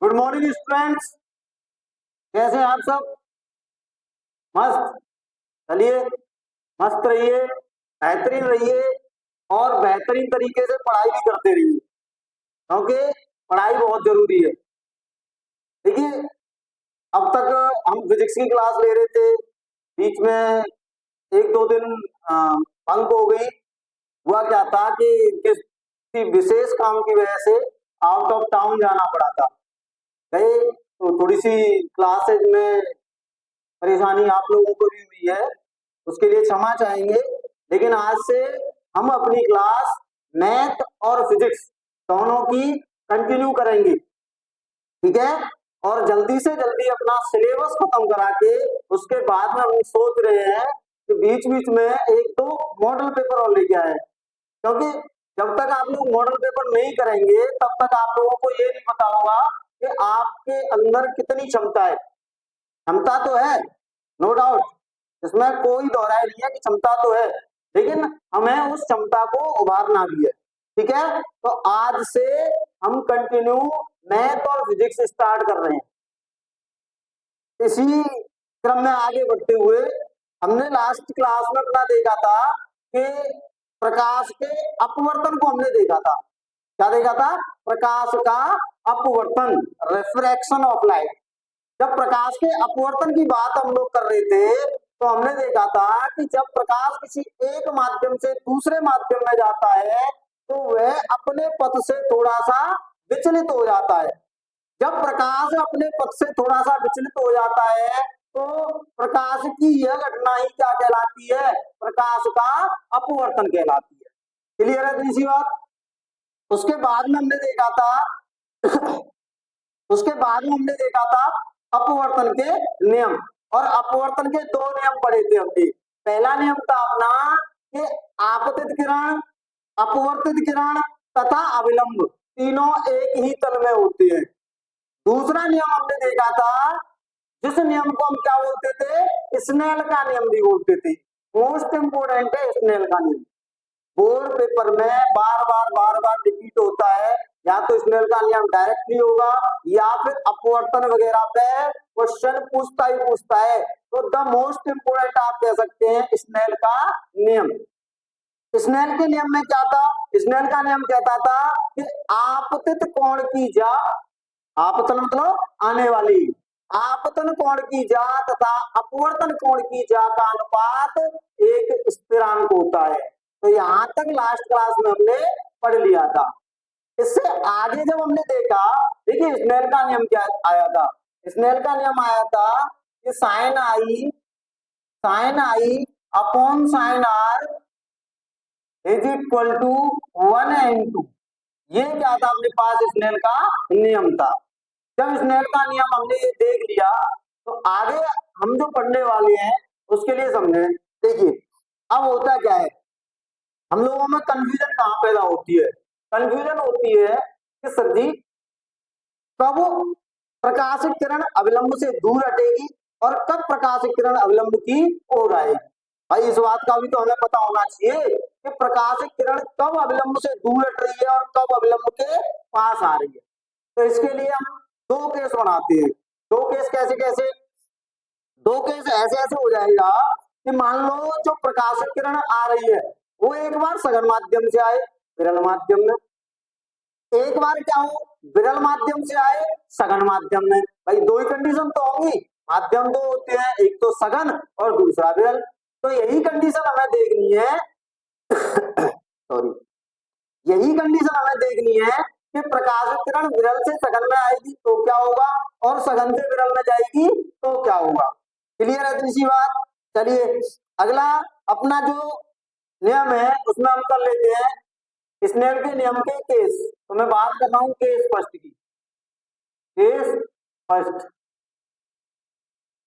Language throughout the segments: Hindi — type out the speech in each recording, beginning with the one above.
गुड मॉर्निंग स्टूडेंट्स, कैसे हैं आप सब? मस्त। चलिए, मस्त रहिए, बेहतरीन रहिए और बेहतरीन तरीके से पढ़ाई भी करते रहिए, क्योंकि पढ़ाई बहुत जरूरी है। देखिए, अब तक हम फिजिक्स की क्लास ले रहे थे, बीच में एक दो दिन बंक हो गई। हुआ क्या था कि किसी विशेष काम की वजह से आउट ऑफ टाउन जाना पड़ा था। गए तो थोड़ी सी क्लासेज में परेशानी आप लोगों को भी हुई है, उसके लिए क्षमा चाहेंगे। लेकिन आज से हम अपनी क्लास मैथ और फिजिक्स दोनों की कंटिन्यू करेंगे, ठीक है? और जल्दी से जल्दी अपना सिलेबस खत्म करा के उसके बाद में हम सोच रहे हैं कि बीच बीच में एक दो मॉडल पेपर और लेके आए, क्योंकि जब तक आप लोग मॉडल पेपर नहीं करेंगे तब तक आप लोगों को ये नहीं पता होगा कि आपके अंदर कितनी क्षमता है। क्षमता तो है, नो डाउट, इसमें कोई दोहराई नहीं है कि क्षमता तो है, लेकिन हमें उस क्षमता को उभारना भी है, ठीक है? तो आज से हम कंटिन्यू मैथ और फिजिक्स स्टार्ट कर रहे हैं। इसी क्रम में आगे बढ़ते हुए हमने लास्ट क्लास में अपना देखा था कि प्रकाश के अपवर्तन को हमने देखा था। क्या देखा था? प्रकाश का अपवर्तन, रिफ्रैक्शन ऑफ लाइट। जब प्रकाश के अपवर्तन की बात हम लोग कर रहे थे तो हमने देखा था कि जब प्रकाश किसी एक माध्यम से दूसरे माध्यम में जाता है तो वह अपने पथ से थोड़ा सा विचलित हो जाता है। जब प्रकाश अपने पथ से थोड़ा सा विचलित हो जाता है तो प्रकाश की यह घटना ही क्या कहलाती है? प्रकाश का अपवर्तन कहलाती है। क्लियर है दूसरी बात? उसके बाद में हमने देखा था उसके बाद में हमने देखा था अपवर्तन के नियम, और अपवर्तन के दो नियम पढ़े थे हमने। पहला नियम था अपना कि आपतित किरण, अपवर्तित किरण तथा अविलंब तीनों एक ही तल में होते हैं। दूसरा नियम हमने देखा था, जिस नियम को हम क्या बोलते थे? स्नेल का नियम भी बोलते थे। मोस्ट इंपोर्टेंट है स्नेल का नियम, बोर्ड पेपर में बार बार रिपीट होता है। या तो स्नेल का नियम डायरेक्टली होगा या फिर अपवर्तन वगैरह पे क्वेश्चन पूछता ही पूछता है। तो द मोस्ट इंपोर्टेंट आप कह सकते हैं स्नेल का नियम। स्नेल के नियम में क्या था? स्नेल का नियम कहता था कि आपतित कोण की जा, आपतन मतलब आने वाली, आपतन कोण की जा तथा अपवर्तन कोण की जा का अनुपात एक स्थिरांक होता है। तो यहां तक लास्ट क्लास में हमने पढ़ लिया था। इससे आगे जब हमने देखा, देखिए स्नेल का नियम क्या आया था? स्नेल का नियम आया था कि sine i upon sine r is equal to 1/2। ये क्या था अपने पास? स्नेल का नियम था। जब स्नेल का नियम हमने ये देख लिया तो आगे हम जो पढ़ने वाले हैं उसके लिए समझे। देखिए, अब होता क्या है, हम लोगों में कंफ्यूजन कहां पैदा होती है? कंफ्यूजन होती है कि सर जी कब प्रकाशित किरण अविलंब से दूर हटेगी और कब प्रकाशित किरण अविलंब की ओर आएगी। भाई इस बात का भी तो हमें पता होना चाहिए कि प्रकाशित किरण कब अविलंब से दूर हट रही है और कब अविलंब के पास आ रही है। तो इसके लिए हम दो केस बनाते हैं। दो केस कैसे कैसे? दो केस ऐसे ऐसे हो जाएगा कि मान लो जो प्रकाशित किरण आ रही है वो एक बार सघन माध्यम से आए, विरल माध्यम में, एक बार क्या हो, विरल माध्यम से आए सघन माध्यम में। भाई दो ही कंडीशन तो होंगी, माध्यम दो होते हैं, एक तो सघन और दूसरा विरल। तो यही कंडीशन हमें देखनी है सॉरी, यही कंडीशन हमें देखनी है कि प्रकाशित किरण विरल से सघन में आएगी तो क्या होगा और सघन से विरल में जाएगी तो क्या होगा। क्लियर है दूसरी बात? चलिए अगला अपना जो नियम है उसमें हम कर लेते हैं स्नेल के नियम के केस। तो मैं बात कर रहा हूं केस फर्स्ट की। केस फर्स्ट,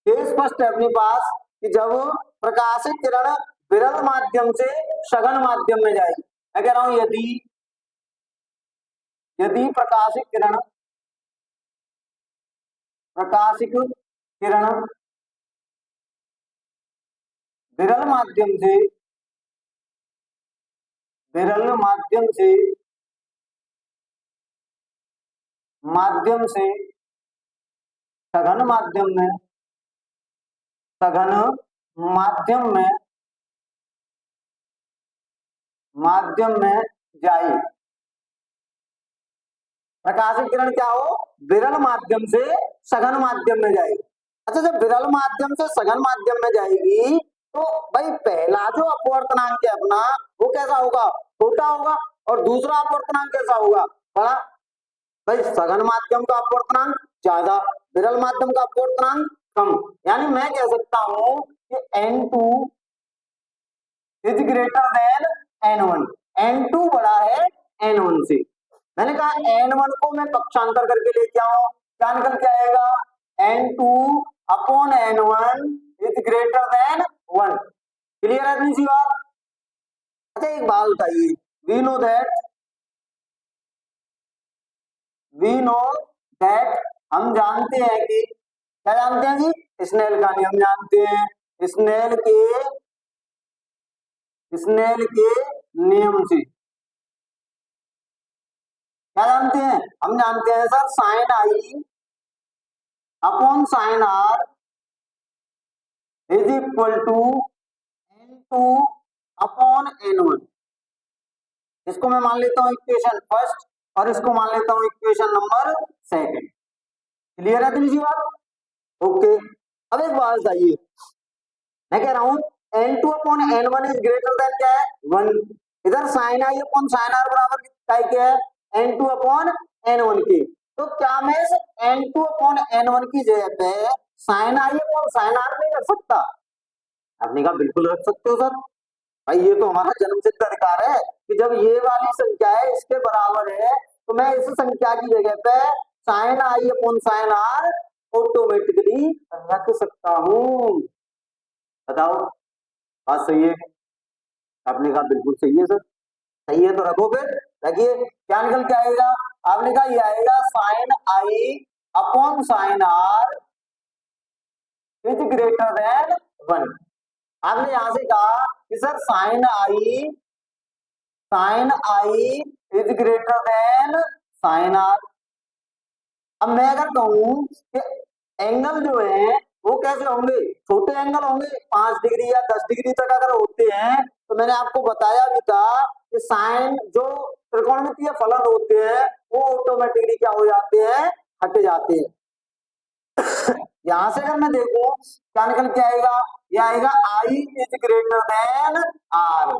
केस फर्स्ट है अपने पास कि जब प्रकाशित किरण विरल माध्यम से सघन माध्यम में जाएगी। मैं कह रहा हूं यदि यदि प्रकाशित किरण विरल माध्यम से माध्यम से सघन माध्यम में, सघन माध्यम में जाए। प्रकाशित किरण क्या हो, विरल माध्यम से सघन माध्यम में जाएगी। अच्छा, जब विरल माध्यम से सघन माध्यम में जाएगी तो भाई पहला जो अपवर्तनांक है अपना वो कैसा होगा, छोटा होगा, और दूसरा अपवर्तनांक कैसा होगा, बड़ा। भाई सघन माध्यम का अपवर्तनांक ज्यादा, विरल माध्यम का अपवर्तनांक कम। यानी मैं कह सकता हूं कि N2 is greater then N1, N2 बड़ा है N1 से। मैंने कहा N1 को मैं पक्षांतर करके लेके आऊं, क्या निकल के आएगा, N2 upon N1 is greater than 1। Clear है इतनी सी बात। अच्छा एक बात बताइए, वी नो दैट हम जानते हैं कि, क्या जानते हैं जी, स्नेल का नियम जानते हैं, स्नेल के नियम से क्या जानते हैं, हम जानते हैं sir sine i upon sine r is equal to N2 upon N1। इसको मैं मान लेता हूं इक्वेशन फर्स्ट और इसको मान लेता हूं इक्वेशन नंबर सेकंड। क्लियर है तुम्हें बात, ओके। अब एक बात बताइए, मैं कह रहा हूं N2 upon N1 is greater then क्या है, 1। इधर sine i upon sine r बराबर क्या है, N2 अपॉन N1 की। तो क्या मैं इस N2 अपॉन N1 की जगह पे sine i upon sine r नहीं रख सकता? आपने कहा बिल्कुल रख सकते हो सर। भाई ये तो हमारा जन्मसिद्ध अधिकार है कि जब ये वाली संख्या है इसके बराबर है तो मैं इस संख्या की जगह पे sine i upon sine r automatically रख सकता हूं। बताओ बात सही है? आपने कहा बिल्कुल सही है सर। सही है तो रखो, फिर रखिए, क्या निकल के आएगा, आपने कहा ये आएगा sine i upon sine r is greater than 1। आपने यहां से कहा कि sir sine i is greater than sine r. अब मैं अगर कहूं कि एंगल जो है वो कैसे होंगे, छोटे एंगल होंगे, 5 डिग्री या 10 डिग्री तक अगर होते हैं तो मैंने आपको बताया भी था कि साइन जो त्रिकोणमितीय फलन होते हैं वो ऑटोमेटिकली क्या हो जाते हैं, हट जाते हैं। यहां से अगर मैं देखूं क्या निकल के आएगा, ये आएगा आई इज ग्रेटर देन आर।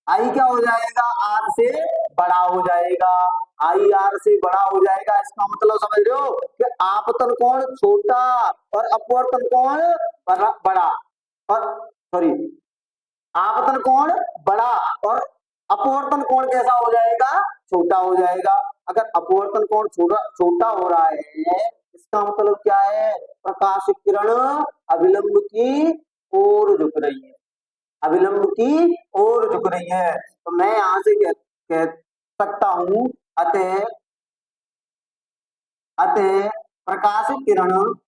आई क्या हो जाएगा, आर से बड़ा हो जाएगा, आई आर से बड़ा हो जाएगा। इसका मतलब समझ रहे हो कि आपतन कोण छोटा और अपवर्तन कोण बड़ा, और सॉरी आपतन कोण बड़ा और अपवर्तन कोण कैसा हो जाएगा, छोटा हो जाएगा। अगर अपवर्तन कोण छोटा हो रहा है इसका मतलब क्या है, प्रकाश किरण अभिलंब की ओर झुक रही है, अभिलंब की ओर झुक रही है। तो मैं यहां से कह सकता हूं अतः प्रकाशिक किरण अभिलंब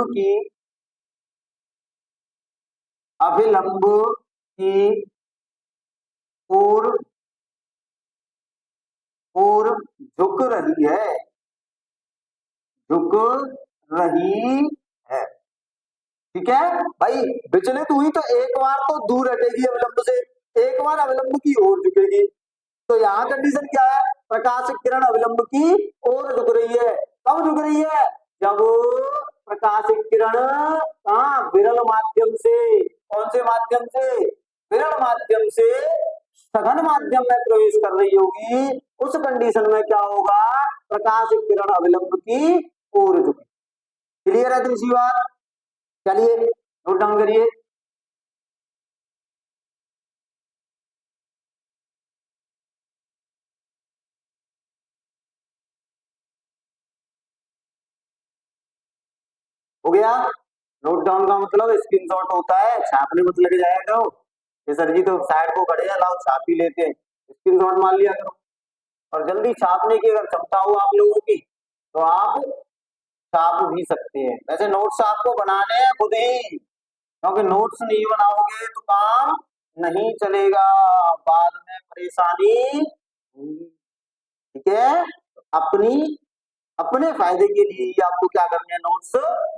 की ओर झुक रही है, ठीक है भाई। विचलित हुई तो एक बार तो दूर हटेगी अविलंब से, एक बार अविलंब की ओर झुकेगी। तो यहाँ कंडीशन क्या है, प्रकाशिक किरण अविलंब की ओर झुक रही है। कब झुक रही है, जब प्रकाशिक किरण विरल माध्यम से, कौन से माध्यम से, विरल माध्यम से सघन माध्यम में प्रवेश कर रही होगी, उस कंडीशन में क्या होगा, प्रकाशिक किरण अविलंब की ओर झुकेगी। क्लियर है दूसरी बात? चलिए नोट डाउन करिए। हो गया? नोट डाउन का मतलब स्क्रीनशॉट होता है, छापने मत लगे जाया करो। ये सर जी तो साइड को खड़े हैं, लाओ छाप ही लेते हैं, स्क्रीनशॉट मार लिया करो। और जल्दी छापने की अगर क्षमता हो आप लोगों की तो आप छाप भी सकते हैं। वैसे नोट्स आपको बनाने हैं खुद ही, क्योंकि नोट्स नहीं बनाओगे तो काम नहीं चलेगा, बाद में परेशानी होगी। ठीक है, अपने फायदे के लिए ही आपको क्या करने हैं, नोट्स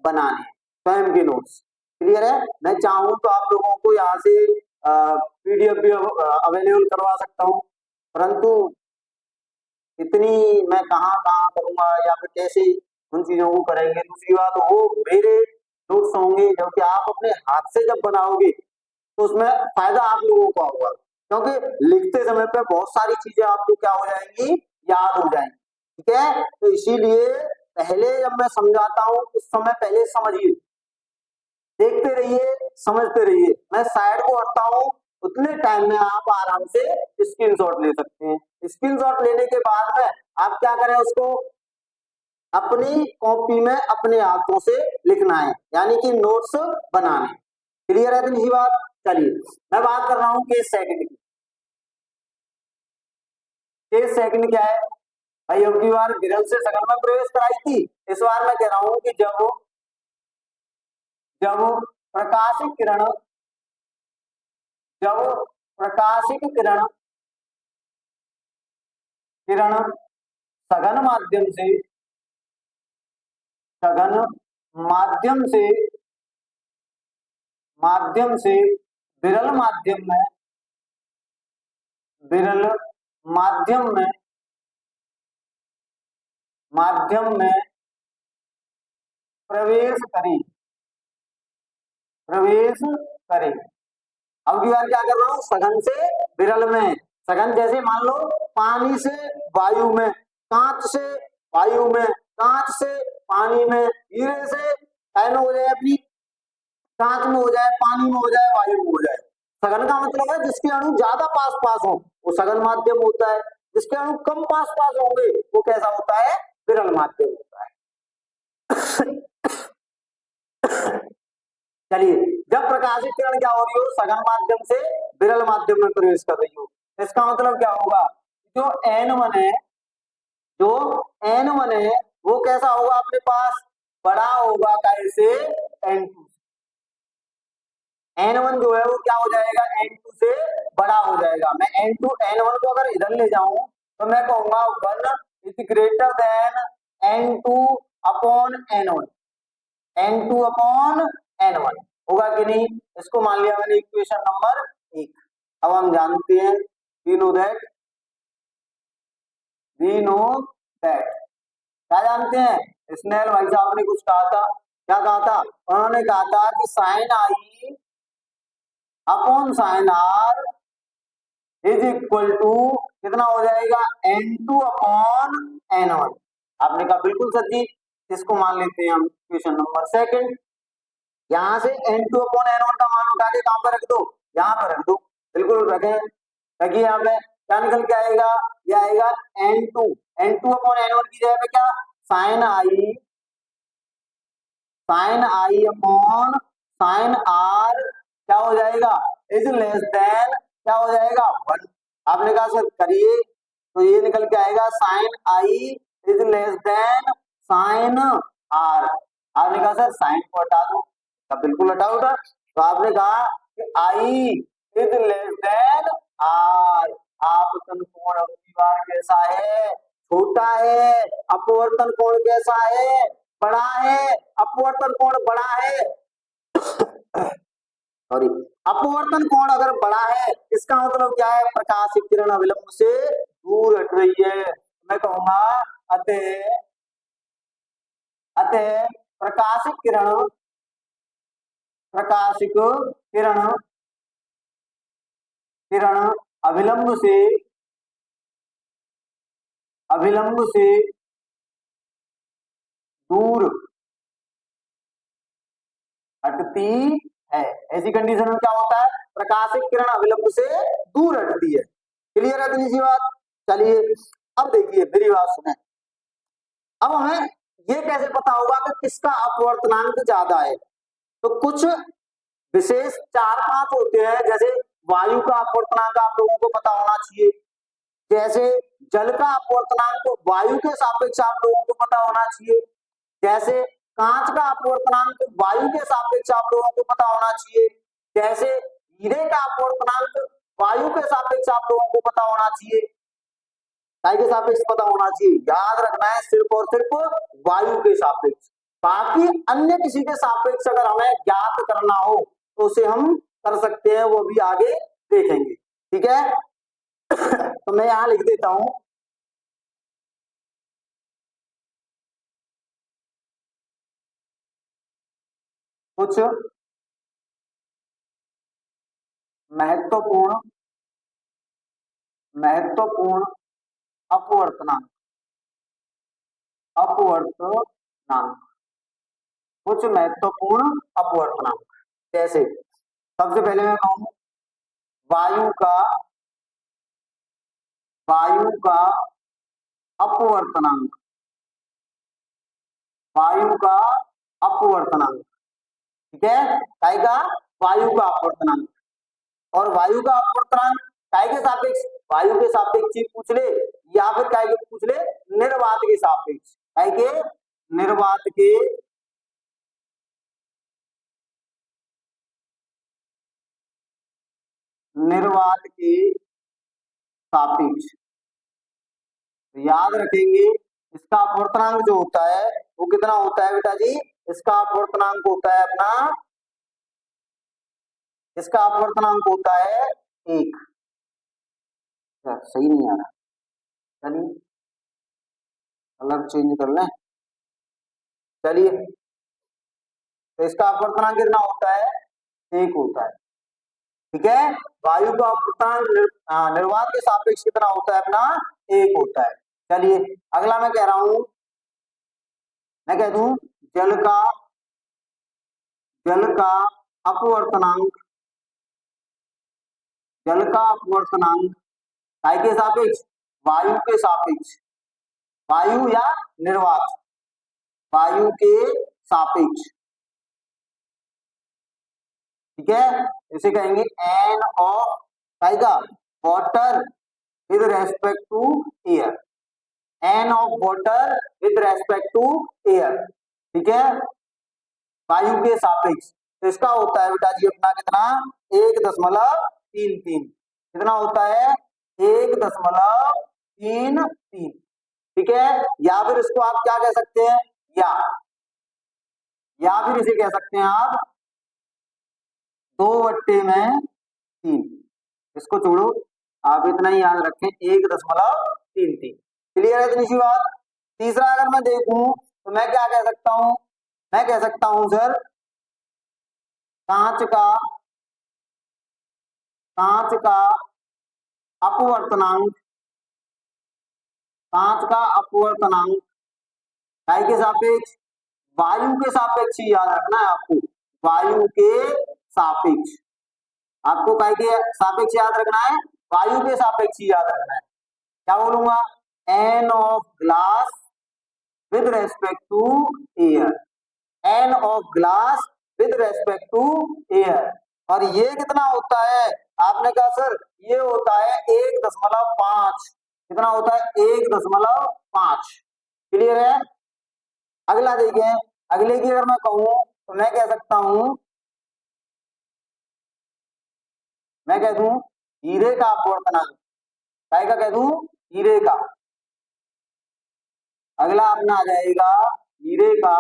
बनाने हैं, स्वयं के नोट्स। क्लियर है? मैं चाहूं तो आप लोगों को यहाँ से पीडीएफ भी अवेलेबल करवा सकता हूँ, परंतु इतनी मैं कहाँ कहाँ करूंगा या फिर कैसे उन चीजों को करेंगे। दूसरी बात, वो मेरे नोट्स होंगे जो कि आप अपने हाथ से जब बनाओगे तो उसमें फायदा आप लोगों को होगा, क्योंकि लिखते समय पे बहुत सारी चीजें आपको क्या हो जाएंगी, याद हो जाएंगी। ठीक है, तो इसीलिए पहले जब मैं समझाता हूँ उस समय पहले समझिए, देखते रहिए, समझते रहिए। मैं साइड को हटता हूँ, उतने टाइम में आप आराम से स्क्रीनशॉट ले सकते हैं। स्क्रीनशॉट लेने के बाद में आप क्या करें, उसको अपनी कॉपी में अपने हाथों से लिखना है, यानी कि नोट्स बनाने। क्लियर है इतनी सी बात? चलिए, मैं बात कर रहा हूं केस सेकंड की। केस सेकंड क्या है भाई? अब की बार विरल से सघन में प्रवेश कराई थी, इस बार मैं कह रहा हूं कि जब प्रकाशिक किरण जब प्रकाशिक किरण किरण सघन माध्यम से विरल माध्यम में प्रवेश करें। अब की बार क्या कर रहा हूं, सघन से विरल में। सघन जैसे मान लो पानी से वायु में, कांच से वायु में, कांच से पानी में, हीरे से में हो जाए, अपनी कांच में हो जाए, पानी में हो जाए, वायु में हो जाए। सघन का मतलब है जिसके अणु ज्यादा पास पास हो, वो सघन माध्यम होता है। जिसके अणु कम पास पास होंगे वो कैसा होता है, विरल माध्यम होता है। चलिए, जब प्रकाशित किरण क्या हो रही हो, सघन माध्यम से विरल माध्यम में प्रवेश कर रही हो, इसका मतलब क्या होगा, जो N1 है वो कैसा होगा, अपने पास बड़ा होगा, कैसे, N2। N1 जो है वो क्या हो जाएगा, N2 से बड़ा हो जाएगा। मैं N1 को अगर इधर ले जाऊं तो मैं कहूंगा 1 is greater then N2 upon N1। N2 upon N1 होगा कि नहीं? इसको मान लिया मैंने इक्वेशन नंबर 1। अब हम जानते हैं, वी नो दैट क्या जानते हैं, स्नेल भाई साहब ने कुछ कहा था, क्या कहा था, उन्होंने कहा था कि sine i upon sine r is equal to कितना हो जाएगा, N2 अपॉन N1। आपने कहा बिल्कुल सर जी, इसको मान लेते हैं हम इक्वेशन नंबर 2। यहां से N2 अपॉन N1 का मान उठा के कहां पर रख दो, यहां पर रख दो, बिल्कुल रखें, रखिए। यहाँ पे क्या निकल के आएगा, ये आएगा N2 अपॉन N1 की जगह पे क्या, sine i upon sine r क्या हो जाएगा, इज लेस देन क्या हो जाएगा, 1। आपने कहा सर करिए, तो ये निकल के आएगा sine i is less than sine r. आपने कहा सर साइन को हटा दो, तो बिल्कुल हटाओ था। तो आपने कहा कि आई इज लेस देन आर। आपतन कोण अब की बार कैसा है, छोटा है। अपवर्तन कोण कैसा है, बड़ा है। अपवर्तन कोण बड़ा है, सॉरी, अपवर्तन कोण अगर बड़ा है इसका मतलब क्या है, प्रकाशिक किरण अविलंब से दूर हट रही है। मैं कहूंगा अतः प्रकाशिक किरण अविलंब से दूर हटती है। ऐसी कंडीशन में क्या होता है, प्रकाशिक किरण अविलंब से दूर हटती है। क्लियर है इतनी सी बात? चलिए, अब देखिए मेरी बात सुने। अब हमें ये कैसे पता होगा कि किसका अपवर्तनांक ज्यादा है? तो कुछ विशेष 4-5 होते हैं, जैसे वायु का अपवर्तनांक आप लोगों को पता होना चाहिए, जैसे जल का अपवर्तनांक वायु के सापेक्ष आप लोगों को पता होना चाहिए, जैसे कांच का अपवर्तनांक वायु के सापेक्ष आप लोगों को पता होना चाहिए, जैसे हीरे का अपवर्तनांक वायु के सापेक्ष आप लोगों को पता होना चाहिए, काय के सापेक्ष पता होना चाहिए, याद रखना है सिर्फ और सिर्फ वायु के सापेक्ष। बाकी अन्य किसी के सापेक्ष अगर हमें ज्ञात करना हो तो उसे हम कर सकते हैं, वो भी आगे देखेंगे, ठीक है। तो मैं यहां लिख देता हूं, कुछ महत्वपूर्ण महत्वपूर्ण अपवर्तनांक, अपवर्तनांक, कुछ महत्वपूर्ण अपवर्तनांक, जैसे सबसे पहले मैं कहूं वायु का अपवर्तनांक, वायु का अपवर्तनांक, ठीक है, काय का, वायु का अपवर्तनांक। और वायु का अपवर्तनांक काय के सापेक्ष, वायु के सापेक्ष ही पूछ ले या फिर काय के पूछ ले, निर्वात के सापेक्ष, काय के, निर्वात के सापेक्ष। याद रखेंगे इसका अपवर्तनांक जो होता है वो कितना होता है बेटा जी, इसका अपवर्तनांक होता है अपना, इसका अपवर्तनांक होता है 1। सही नहीं आ रहा, चलिए कलर चेंज कर लें, चलिए। तो इसका अपवर्तनांक कितना होता है, 1 होता है, ठीक है। वायु का अपवर्तनांक निर्वात के सापेक्ष कितना होता है अपना, 1 होता है। चलिए अगला मैं कह रहा हूं, मैं कह दूं जल का अपवर्तनांक, जल का अपवर्तनांक काय के सापेक्ष, वायु के सापेक्ष, वायु या निर्वात, वायु के सापेक्ष, ठीक है। इसे कहेंगे एन ऑफ काय का, water with respect to air, n of water with respect to air, ठीक है, वायु के सापेक्ष। तो इसका होता है बेटा जी अपना कितना, 1.33, कितना होता है, 1.33, ठीक है। या फिर इसको आप क्या कह सकते हैं, या फिर इसे कह सकते हैं आप 2/3, इसको छोड़ो, आप इतना ही याद रखें 1.33, क्लियर है इतनी सी बात। तीसरा अगर मैं देखूं तो मैं क्या कह सकता हूं, मैं कह सकता हूं सर कांच का अपवर्तनांक, कांच का अपवर्तनांक काय के सापेक्ष, वायु के सापेक्ष ही याद रखना है आपको, वायु के सापेक्ष, आपको काय के सापेक्ष याद रखना है, वायु के सापेक्ष ही याद रखना है। क्या बोलूंगा, n of glass with respect to air, n of glass with respect to air. और ये कितना होता है, आपने कहा सर ये होता है 1.5, कितना होता है, 1.5, क्लियर है। अगला देखें, अगले की अगर मैं कहूं तो मैं कह सकता हूं, मैं कह दूं हीरे का अपवर्तनांक, काय का कह दूं, हीरे का। अगला अपना आ जाएगा हीरे का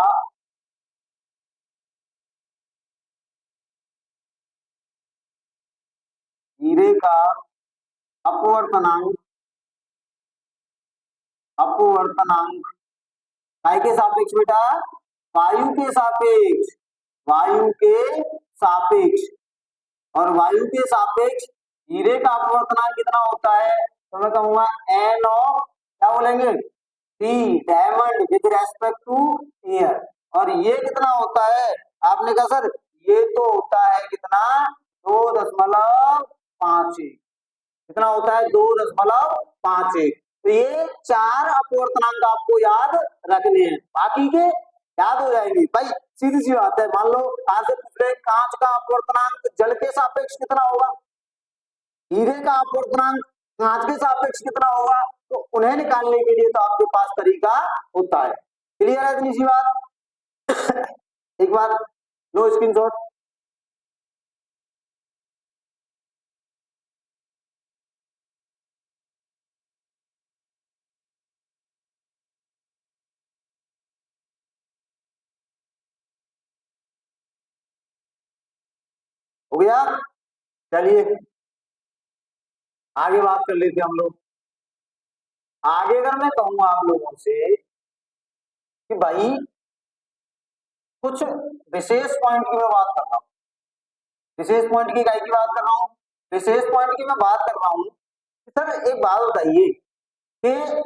अपवर्तनांक, अपवर्तनांक काय के सापेक्ष बेटा, वायु के सापेक्ष, वायु के सापेक्ष। और वायु के सापेक्ष हीरे का अपवर्तनांक कितना होता है, तो मैं कहूंगा एन ऑफ, क्या बोलेंगे, the diamond with respect to air. और ये कितना होता है, आपने कहा सर ये तो होता है कितना, 2.51, कितना होता है, 2.51। तो ये 4 अपवर्तनांक आपको याद रखने हैं, बाकी के याद हो जाएंगे भाई, सीधी सी बात है। मान लो आज से पूछ रहे कांच का अपवर्तनांक जल के सापेक्ष कितना होगा, हीरे का अपवर्तनांक कांच के सापेक्ष कितना होगा, तो उन्हें निकालने के लिए तो आपके पास तरीका होता है, क्लियर है इतनी सी बात। एक बार लो स्क्रीनशॉट। हो गया। चलिए आगे बात कर लेते हैं हम लोग। आगे अगर मैं कहूंगा आप लोगों से कि भाई कुछ विशेष पॉइंट की मैं बात कर रहा हूँ, विशेष पॉइंट की काय की बात कर रहा हूँ, विशेष पॉइंट की मैं बात कर रहा हूँ। सर एक बात बताइए कि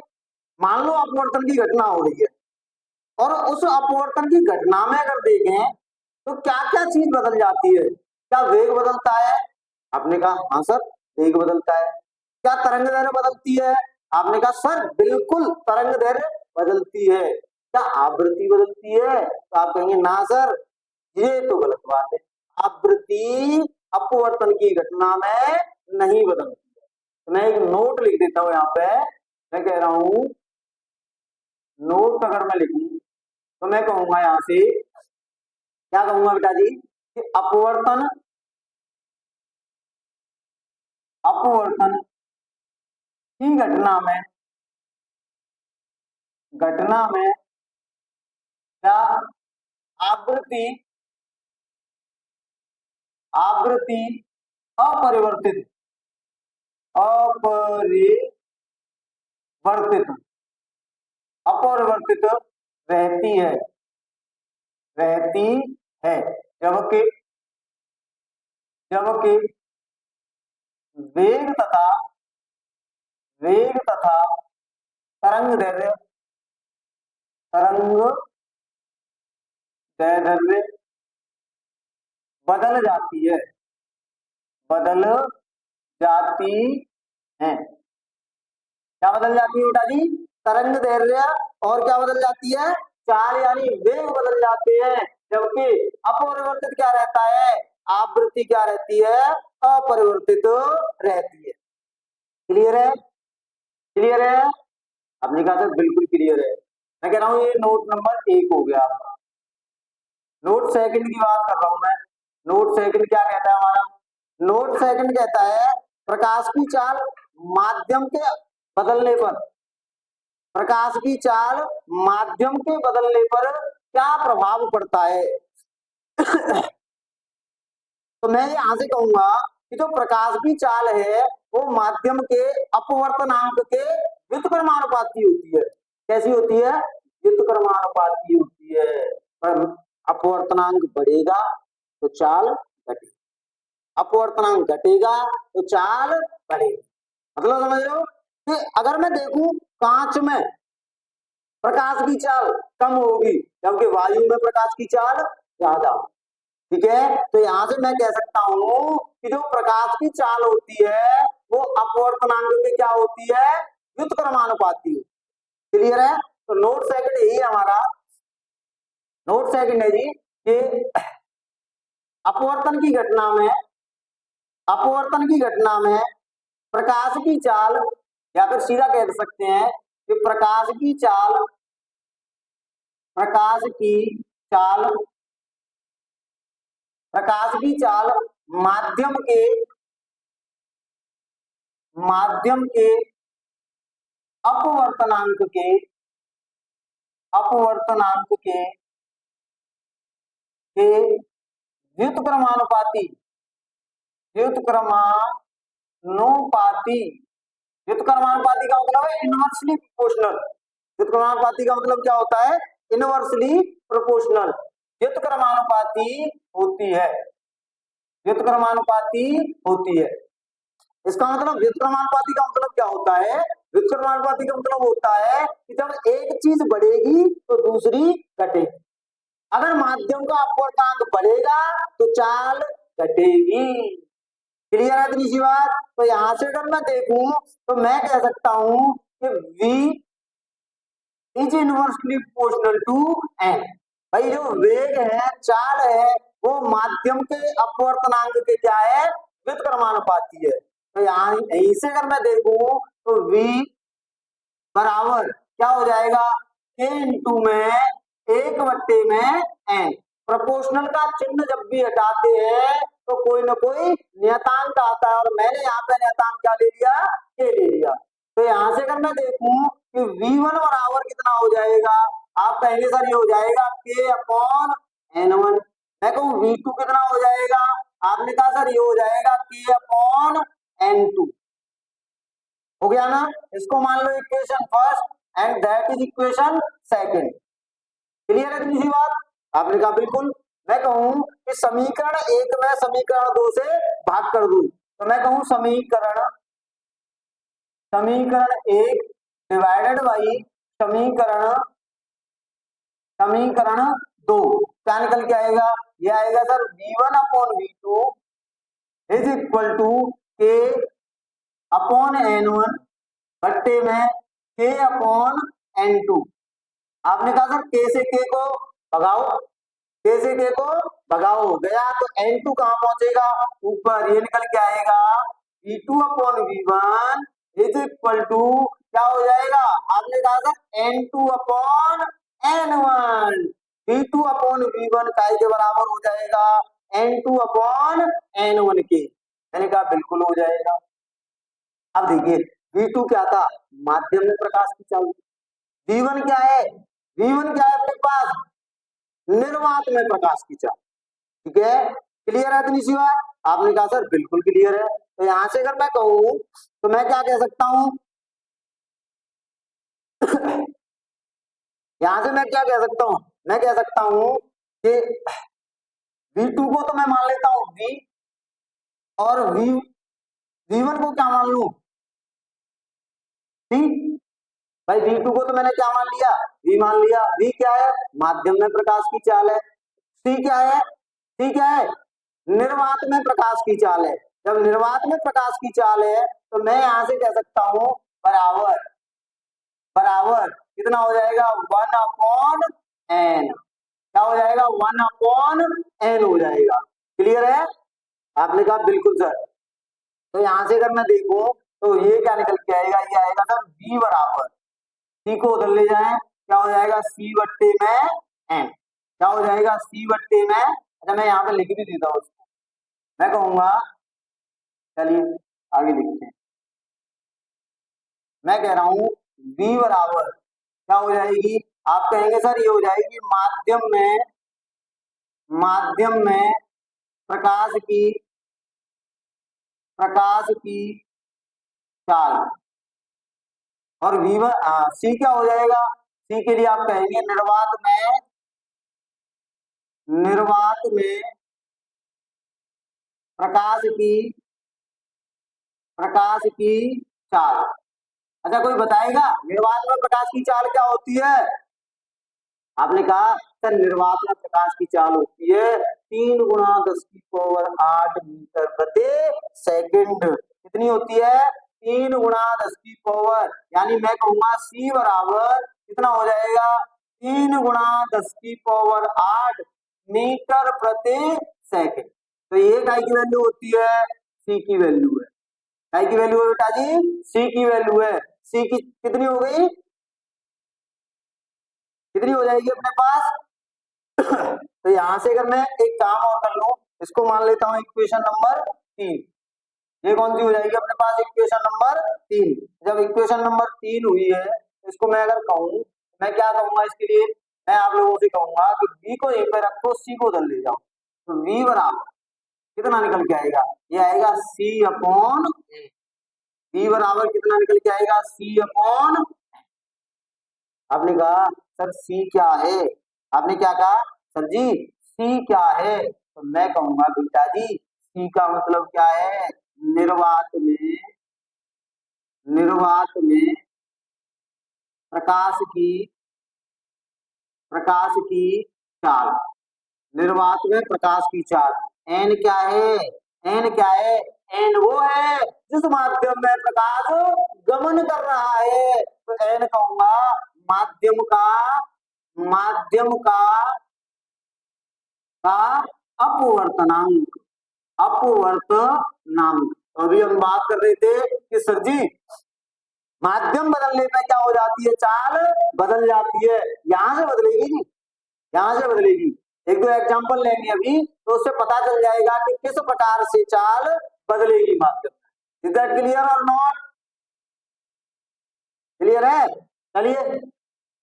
मान लो अपवर्तन की घटना हो रही है और उस अपवर्तन की घटना में अगर देखें तो क्या क्या चीज बदल जाती है। क्या वेग बदलता है? आपने कहा हाँ सर वेग बदलता है। क्या तरंग दैर्घ्य बदलती है? आपने कहा सर बिल्कुल तरंग दैर्घ्य बदलती है। क्या आवृत्ति बदलती है? तो आप कहेंगे ना सर ये तो गलत बात है, आवृत्ति अपवर्तन की घटना में नहीं बदलती है। तो मैं एक नोट लिख देता हूं यहाँ पे। मैं कह रहा हूं नोट अगर मैं लिखूं तो मैं कहूंगा यहां से, क्या कहूंगा बेटा जी कि अपवर्तन अपवर्तन की घटना में क्या आवृत्ति आवृत्ति अपरिवर्तित अपरिवर्तित अपरिवर्तित रहती है रहती है जबकि जबकि वेग तथा वेग तथा तरंग दैर्घ्य तरंग दैर्घ्य बदल जाती है बदल जाती है। क्या बदल जाती है बेटा जी? तरंग दैर्घ्य और क्या बदल जाती है? चाल यानी वेग बदल जाते हैं। जबकि अपरिवर्तित क्या रहता है? आवृत्ति क्या रहती है? अपरिवर्तित रहती है। क्लियर है? क्लियर है? आपने कहा सर बिल्कुल क्लियर है। मैं कह रहा हूं ये नोट नंबर 1 हो गया आपका। नोट सेकंड की बात कर रहा हूं मैं। नोट सेकंड क्या कहता है हमारा? नोट सेकंड कहता है प्रकाश की चाल माध्यम के बदलने पर, प्रकाश की चाल माध्यम के बदलने पर क्या प्रभाव पड़ता है। तो मैं यहां से कहूंगा कि जो प्रकाश की चाल है वो माध्यम के अपवर्तनांक के व्युत्क्रमानुपाती होती है। कैसी होती है? व्युत्क्रमानुपाती होती है। पर अपवर्तनांक बढ़ेगा तो चाल घटेगी, अपवर्तनांक घटेगा तो चाल बढ़ेगी। मतलब समझ रहे हो कि अगर मैं देखूं कांच में प्रकाश की चाल कम होगी जबकि वायु में प्रकाश की चाल ज्यादा। ठीक है, तो यहां से मैं कह सकता हूं कि जो प्रकाश की चाल होती है वो अपवर्तनांक की क्या होती है? व्युत्क्रमानुपाती। क्लियर है? तो नोट सेकंड यही है हमारा। नोट सेकंड है जी कि अपवर्तन की घटना में अपवर्तन की घटना में प्रकाश की चाल, या फिर सीधा कह सकते हैं कि प्रकाश की चाल प्रकाश की चाल माध्यम के अपवर्तनांक के व्युत्क्रमानुपाती व्युत्क्रमानुपाती व्युत्क्रमानुपाती का मतलब है इनवर्सली प्रोपोर्शनल। व्युत्क्रमानुपाती का मतलब क्या होता है? इनवर्सली प्रोपोर्शनल व्युत्क्रमानुपाती होती है, व्युत्क्रमानुपाती होती है। इसका मतलब व्युत्क्रमानुपाती का मतलब क्या होता है? व्युत्क्रमानुपाती का मतलब होता है कि जब एक चीज बढ़ेगी तो दूसरी घटेगी। अगर माध्यम का अपवर्तनांक बढ़ेगा तो चाल घटेगी। क्लियर है इतनी सी बात? तो यहां से अगर मैं देखूं तो मैं कह सकता हूं कि V is inversely proportional to n। भाई जो वेग है, चाल है, वो माध्यम के अपवर्तनांक के क्या है? व्युत्क्रमानुपाती है। तो यहाँ यहीं से अगर मैं देखूं तो V बराबर क्या हो जाएगा? K इंटू में 1/n। प्रोपोर्शनल का चिन्ह जब भी हटाते हैं तो कोई ना कोई नियतांक आता है, और मैंने यहाँ पे नियतांक क्या ले लिया? K ले लिया। तो यहां से अगर मैं देखूं कि V1 बराबर कितना हो जाएगा, आप कहेंगे सर ये हो जाएगा K/N1। मैं कहूं V2 कितना हो जाएगा, आप आपने कहा सर ये हो जाएगा K/N2, हो गया ना। इसको मान लो equation first and that is equation second. Clear है इतनी सी बात? आपने कहा बिल्कुल। मैं कहूं कि समीकरण एक में समीकरण दो से भाग कर दूं, तो मैं कहूं समीकरण एक डिवाइडेड बाई समीकरण दो, क्या निकल के आएगा? ये आएगा sir V1/V2 is equal to K/N1 बट्टे में K/N2। आपने कहा सर K से K को भगाओ, K से K को भगाओ, गया तो N2 कहां पहुंचेगा? ऊपर। ये निकल के आएगा V2/V1 इज इक्वल टू क्या हो जाएगा? आपने कहा सर N2/N1, V2/V1 काय के बराबर हो जाएगा N2/N1 के। मैंने कहा बिल्कुल हो जाएगा। अब देखिए V2 क्या था? माध्यम में प्रकाश की चाल। V1 क्या है? V1 क्या है अपने पास? निर्वात में प्रकाश की चाल। ठीक है, क्लियर है इतनी सी बात? आपने कहा सर बिल्कुल क्लियर है। तो यहां से अगर मैं कहूं तो मैं क्या कह सकता हूं यहां से मैं क्या कह सकता हूं? मैं कह सकता हूं कि V2 को तो मैं मान लेता हूं V, और V1 को क्या मान लू? C। भाई V2 को तो मैंने क्या मान लिया? V मान लिया। V क्या है? माध्यम में प्रकाश की चाल है। C क्या है? C क्या है? निर्वात में प्रकाश की चाल है। जब निर्वात में प्रकाश की चाल है तो मैं यहां से कह सकता हूं बराबर बराबर कितना हो जाएगा? 1/n। क्या हो जाएगा? 1/n हो जाएगा। क्लियर है? आपने कहा बिल्कुल सर। तो यहां से अगर मैं देखूं तो ये क्या निकल के आएगा? ये आएगा सर V बराबर, C को उधर ले जाएं, क्या हो जाएगा? C/n। क्या हो जाएगा? C/n। अच्छा मैं यहाँ पे लिख भी देता हूँ उसको। मैं कहूंगा, चलिए आगे लिखते हैं। मैं कह रहा हूं V बराबर क्या हो जाएगी? आप कहेंगे सर ये हो जाएगी माध्यम में प्रकाश की चाल। और C क्या हो जाएगा? C के लिए आप कहेंगे निर्वात में प्रकाश की चाल। अच्छा कोई बताएगा निर्वात में प्रकाश की चाल क्या होती है? आपने कहा सर निर्वात में प्रकाश की चाल होती है 3 × 10⁸ मीटर/सेकंड। कितनी होती है? 3 × 10⁻, यानी मैं कहूंगा C बराबर कितना हो जाएगा? 3 × 10⁸ मीटर/सेकंड। तो ये काय की वैल्यू होती है? C की वैल्यू है। काय की वैल्यू है बेटा जी? C की वैल्यू है। C की कितनी हो गई? कितनी हो जाएगी अपने पास? तो यहां से अगर मैं एक काम और कर लूं, इसको मान लेता हूं इक्वेशन नंबर 3। ये कौन सी हो जाएगी अपने पास? Equation number 3। जब इक्वेशन नंबर 3 हुई है, इसको मैं अगर कहूं, मैं क्या कहूंगा इसके लिए? मैं आप लोगों से कहूंगा कि V को यहीं पे रखो, C को उधर ले जाओ। तो V बराबर कितना निकल के आएगा? ये आएगा C/A। V बराबर कितना निकल के आएगा? C/। आपने कहा सर C क्या है? आपने क्या कहा? सर जी C क्या है? तो मैं कहूंगा बेटा जी C का मतलब क्या है? निर्वात में प्रकाश की चाल। निर्वात में प्रकाश की चाल। N क्या है? N क्या है? N वो है जिस माध्यम में प्रकाश गमन कर रहा है। तो N कहूंगा माध्यम का अपवर्तनांक। तो अभी हम बात कर रहे थे कि सर जी माध्यम बदलने पे क्या हो जाती है? चाल बदल जाती है। यहां से बदलेगी जी, यहां से बदलेगी। एक दो एग्जांपल लेंगे अभी तो उससे पता चल जाएगा कि किस प्रकार से चाल बदलेगी माध्यम। इज दैट क्लियर और नॉट? क्लियर है? चलिए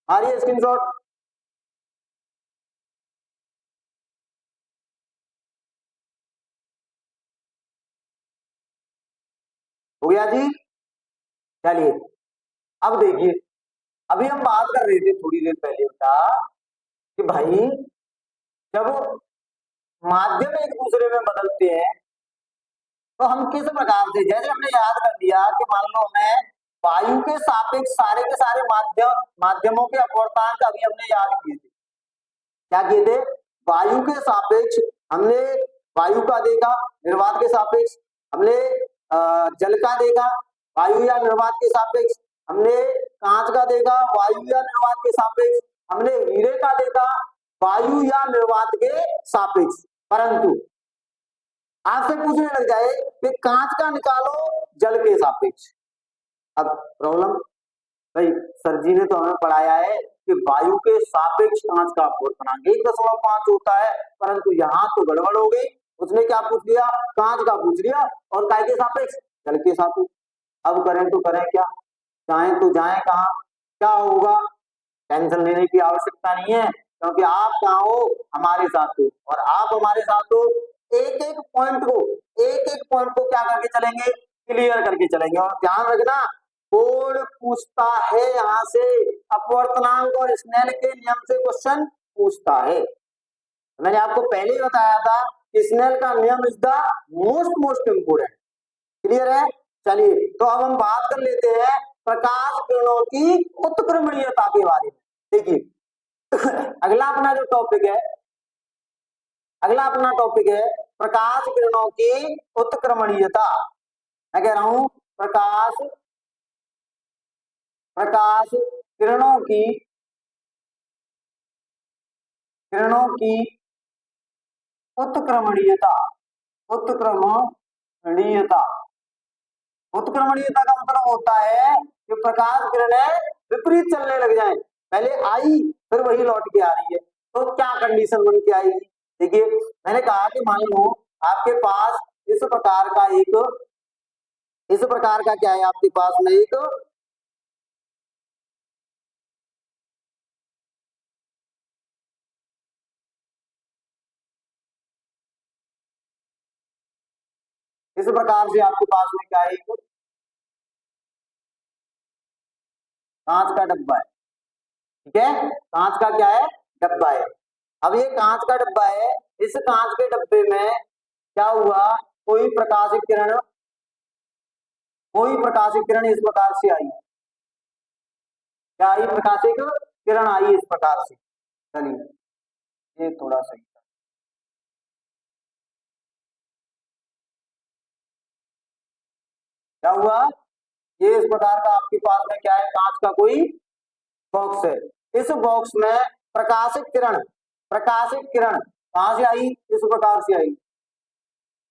मारिए स्क्रीनशॉट। हो गया जी। चलिए अब देखिए, अभी हम बात कर रहे थे थोड़ी देर पहले बेटा कि भाई जब माध्यम एक दूसरे में बदलते हैं तो हम किस प्रकार से, जैसे हमने याद कर लिया कि मान लो हमें वायु के सापेक्ष सारे के सारे माध्यमों के अपवर्तनांक अभी हमने याद किए थे। क्या किए थे? वायु के सापेक्ष हमने वायु का देखा, निर्वात के सापेक्ष हमने जल का देखा, वायु या निर्वात के सापेक्ष हमने कांच का देखा, वायु या निर्वात के सापेक्ष हमने हीरे का देखा, वायु या निर्वात के सापेक्ष। परंतु आपसे पूछने लग जाए कि कांच का निकालो जल के सापेक्ष। अब प्रॉब्लम, भाई सर जी ने तो हमें पढ़ाया है कि वायु के सापेक्ष कांच का अपवर्तनांक 1.5 होता है, परंतु यहाँ तो गड़बड़ हो गई। उसने क्या पूछ लिया? कांच का पूछ लिया और काय के सापेक्ष? जल के सापेक्ष। अब करें तो करें क्या, जाएं तो जाएं कहाँ, क्या होगा? टेंशन लेने की आवश्यकता नहीं है, क्योंकि आप कहाँ हो? हमारे साथ हो और आप हमारे साथ हो। एक एक पॉइंट को क्या करके चलेंगे? क्लियर करके चलेंगे। और ध्यान रखना, बोर्ड पूछता है यहाँ से अपवर्तनांक और स्नेल के नियम से क्वेश्चन पूछता है। मैंने आपको पहले ही बताया था कि स्नेल का नियम is the most important. Clear है? चलिए तो अब हम बात कर लेते हैं प्रकाश किरणों की उत्क्रमणीयता के बारे में। देखिए अगला अपना टॉपिक है प्रकाश किरणों की उत्क्रमणीयता। मैं कह रहा हूं प्रकाश किरणों की उत्क्रमणीयता का मतलब होता है कि प्रकाश किरणें विपरीत चलने लग जाएं। पहले आई फिर वही लौट के आ रही है, तो क्या कंडीशन बन के आएगी? देखिए मैंने कहा कि मान लो आपके पास इस प्रकार का क्या है, आपके पास में एक इस प्रकार से आपके पास में क्या है, एक कांच का डब्बा है। ठीक है, कांच का क्या है? डब्बा है। अब ये कांच का डब्बा है, इस कांच के डब्बे में क्या हुआ? कोई प्रकाशित किरण इस प्रकार से आई। क्या आई? प्रकाशित किरण आई इस प्रकार से। चलिए ये थोड़ा सही, क्या हुआ? ये इस प्रकार का आपके पास में क्या है? कांच का कोई बॉक्स है। इस बॉक्स में प्रकाशित किरण कहां से आई? इस प्रकार से आई।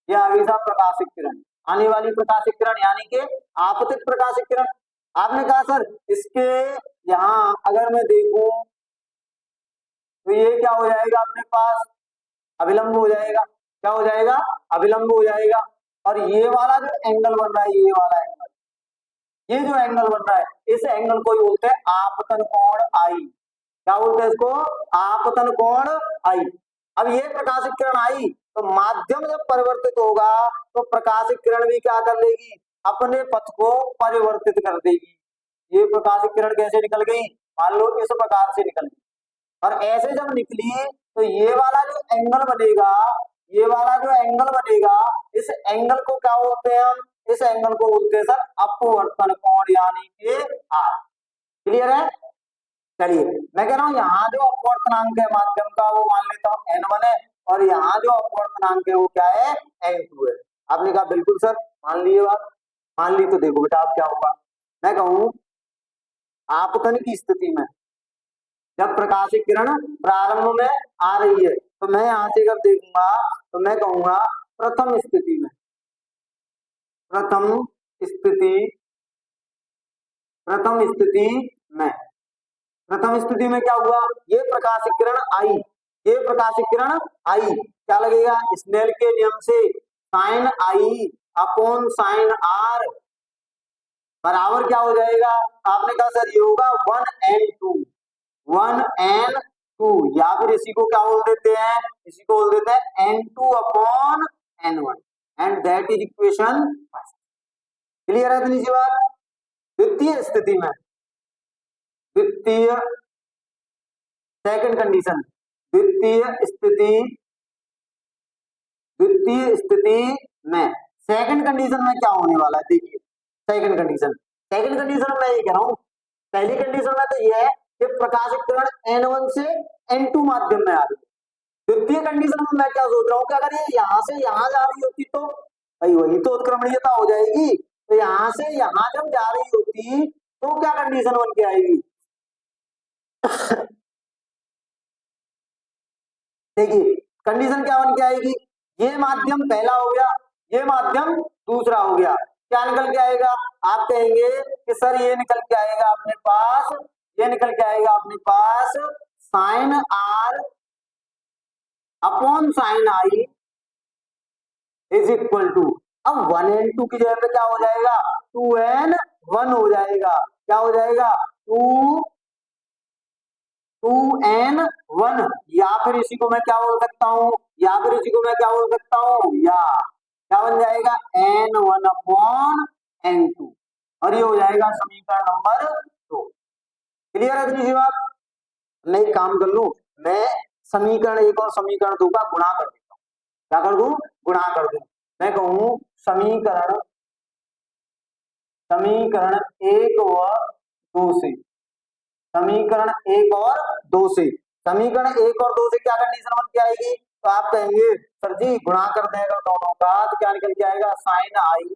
ये आ गई साहब प्रकाशित किरण। आने वाली प्रकाशित किरण यानी कि आपतित प्रकाशित किरण। आपने कहा सर इसके यहाँ अगर मैं देखूं तो ये क्या हो जाएगा अपने पास? अभिलंब हो जाएगा। क्या हो जाएगा? अभिलंब हो जाएगा। और ये वाला जो एंगल बन रहा है, ये वाला एंगल, ये जो एंगल बन रहा है, इस एंगल को बोलते हैं आपतन कोण आई। क्या बोलते हैं इसको? आपतन कोण आई। अब ये प्रकाशित किरण आई तो माध्यम जब परिवर्तित होगा तो प्रकाशित किरण भी क्या कर लेगी? अपने पथ को परिवर्तित कर देगी। ये प्रकाशित किरण कैसे निकल गई? मान लो इस प्रकार से निकल गई, और ऐसे जब निकली तो ये वाला जो एंगल बनेगा, इस एंगल को क्या बोलते हैं हम? इस एंगल को बोलते हैं सर अपवर्तन कोण यानी कि आर। क्लियर है? चलिए मैं कह रहा हूं यहाँ जो अपवर्तनांक है माध्यम का वो मान लेता हूं n1 है, और यहाँ जो अपवर्तनांक है वो क्या है? n2 है। आपने कहा बिल्कुल सर मान लिए बात। मान ली तो देखो बेटा अब क्या होगा। मैं कहूं आपतन की स्थिति में जब प्रकाशित किरण प्रारंभ में आ रही है तो मैं यहां से अगर देखूंगा तो मैं कहूंगा प्रथम स्थिति में क्या हुआ? ये प्रकाशित किरण आई, क्या लगेगा? स्नेल के नियम से sine i upon sine r बराबर क्या हो जाएगा? आपने कहा सर ये होगा 1n2 या फिर इसी को क्या बोल देते हैं? इसी को बोल देते हैं n2 upon n1 and that is equation. Clear है इतनी सी बात। द्वितीय स्थिति में, द्वितीय सेकंड कंडीशन, द्वितीय स्थिति, द्वितीय स्थिति में सेकंड कंडीशन में क्या होने वाला है देखिए। सेकंड कंडीशन, सेकंड कंडीशन में ये कह रहा हूं, पहली कंडीशन में तो ये है कि प्रकाशिक किरण N1 से N2 माध्यम में आ रही है। द्वितीय कंडीशन में मैं क्या सोच रहा हूं कि अगर ये यहां से यहां जा रही होती तो भाई वही तो उत्क्रमणीयता हो जाएगी। तो यहां से यहां जब जा रही होती तो क्या कंडीशन बन के आएगी देखिए कंडीशन क्या बन के आएगी, ये माध्यम पहला हो गया, ये माध्यम दूसरा हो गया, क्या निकल के आएगा, आप कहेंगे कि सर ये निकल के आएगा अपने पास, ये निकल के आएगा अपने पास sine r upon sine i is equal to, अब 1n2 की जगह पे क्या हो जाएगा 2n1 हो जाएगा, क्या हो जाएगा 2n1, या फिर इसी को मैं क्या बोल सकता हूं, या फिर इसी को मैं क्या बोल सकता हूं, या क्या बन जाएगा n1 अपॉन n2, और ये हो जाएगा समीकरण नंबर 2। क्लियर है इतनी सी बात। मैं एक काम कर लूं, मैं समीकरण 1 और समीकरण 2 का गुणा कर देता हूं, क्या कर दूं, गुणा कर दूं। मैं कहूं समीकरण, समीकरण 1 और 2 से, समीकरण 1 और 2 से, समीकरण 1 और 2 से क्या कंडीशन बन के आएगी, तो आप कहेंगे सर जी गुणा कर दें अगर दोनों का तो क्या निकल के आएगा sine i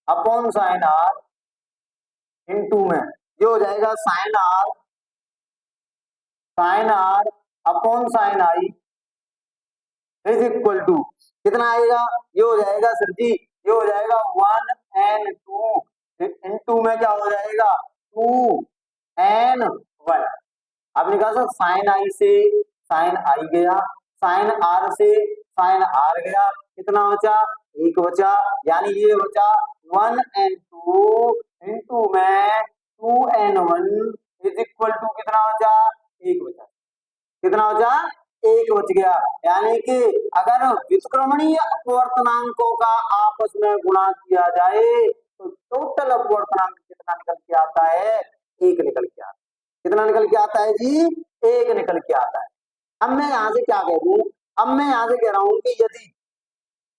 upon sine r into में, ये हो जाएगा sine r upon sine i is equal to कितना आएगा, ये हो जाएगा सर जी, ये हो जाएगा 1n2 इनटू में क्या हो जाएगा 2n1। आपने कहा सर साइन आई से साइन आई गया, साइन आर से साइन आर गया, कितना बचा, एक बचा, यानी ये बचा 1n2 इनटू में 2n1 इज इक्वल टू कितना बचा, एक बचा, कितना बचा, एक बच गया। यानी कि अगर व्युत्क्रमणीय अपवर्तनांकों का आपस में गुणा किया जाए तो टोटल अपवर्तनांक कितना निकल के आता है, एक निकल के आता है, कितना निकल के आता है जी, एक निकल के आता है। अब मैं यहां से क्या कह दूं, अब मैं यहां से कह रहा हूं कि यदि,